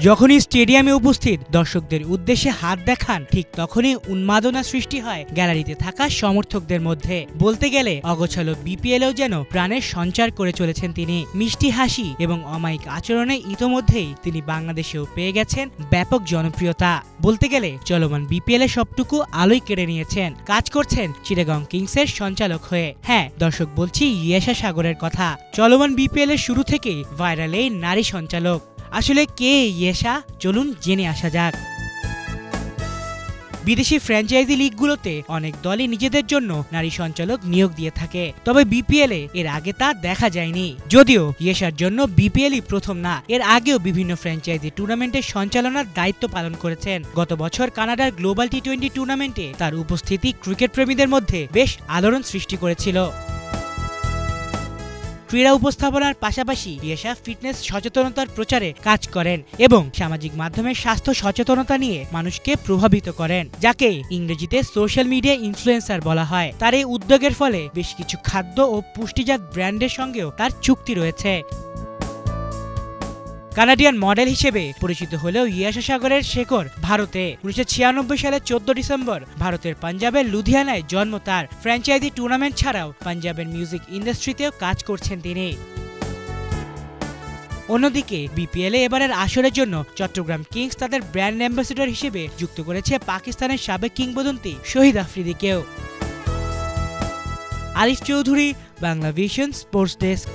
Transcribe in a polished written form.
যখনই স্টেডিয়ামে উপস্থিত দর্শকদের উদ্দেশ্যে হাত দেখান, ঠিক তখনই উন্মাদনা সৃষ্টি হয় গ্যালারিতে থাকা সমর্থকদের মধ্যে। বলতে গেলে অগোছালো বিপিএলেও যেন প্রাণের সঞ্চার করে চলেছেন তিনি। মিষ্টি হাসি এবং অমায়িক আচরণে ইতোমধ্যেই তিনি বাংলাদেশেও পেয়ে গেছেন ব্যাপক জনপ্রিয়তা। বলতে গেলে চলমান বিপিএল এ সবটুকু আলোই কেড়ে নিয়েছেন। কাজ করছেন চিটাগং কিংসের সঞ্চালক হয়ে। হ্যাঁ দর্শক, বলছি ইয়াশা সাগরের কথা। চলমান বিপিএল এর শুরু থেকেই ভাইরাল এই নারী সঞ্চালক। আসলে কে ইয়াশা, চলুন জেনে আসা যাক। বিদেশি ফ্র্যাঞ্চাইজি লিগগুলোতে অনেক দলই নিজেদের জন্য নারী সঞ্চালক নিয়োগ দিয়ে থাকে, তবে বিপিএল এর আগে তা দেখা যায়নি। যদিও ইয়াশার জন্য বিপিএলই প্রথম না, এর আগেও বিভিন্ন ফ্র্যাঞ্চাইজি টুর্নামেন্টের সঞ্চালনার দায়িত্ব পালন করেছেন। গত বছর কানাডার গ্লোবাল টি20 টুর্নামেন্টে তার উপস্থিতি ক্রিকেট প্রেমীদের মধ্যে বেশ আলোড়ন সৃষ্টি করেছিল। ক্রীড়া উপস্থাপনার পাশাপাশি ইয়াশা ফিটনেস সচেতনতার প্রচারে কাজ করেন এবং সামাজিক মাধ্যমে স্বাস্থ্য সচেতনতা নিয়ে মানুষকে প্রভাবিত করেন, যাকে ইংরেজিতে সোশ্যাল মিডিয়া ইনফ্লুয়েন্সার বলা হয়। তার এই উদ্যোগের ফলে বেশ কিছু খাদ্য ও পুষ্টিজাত ব্র্যান্ডের সঙ্গেও তার চুক্তি রয়েছে। কানাডিয়ান মডেল হিসেবে পরিচিত হলেও ইয়াশা সাগরের শেকড় ভারতে। 1996 সালের 14 ডিসেম্বর ভারতের পাঞ্জাবের লুধিয়ানায় জন্ম তার। ফ্র্যাঞ্চাইজি টুর্নামেন্ট ছাড়াও পাঞ্জাবের মিউজিক ইন্ডাস্ট্রিতেও কাজ করছেন তিনি। অন্যদিকে বিপিএল এবারের আসরের জন্য চট্টগ্রাম কিংস তাদের ব্র্যান্ড অ্যাম্বাসেডর হিসেবে যুক্ত করেছে পাকিস্তানের সাবেক কিংবদন্তি শহীদ আফ্রিদিকেও। Arif Chowdhury, Bangla vision sports desk.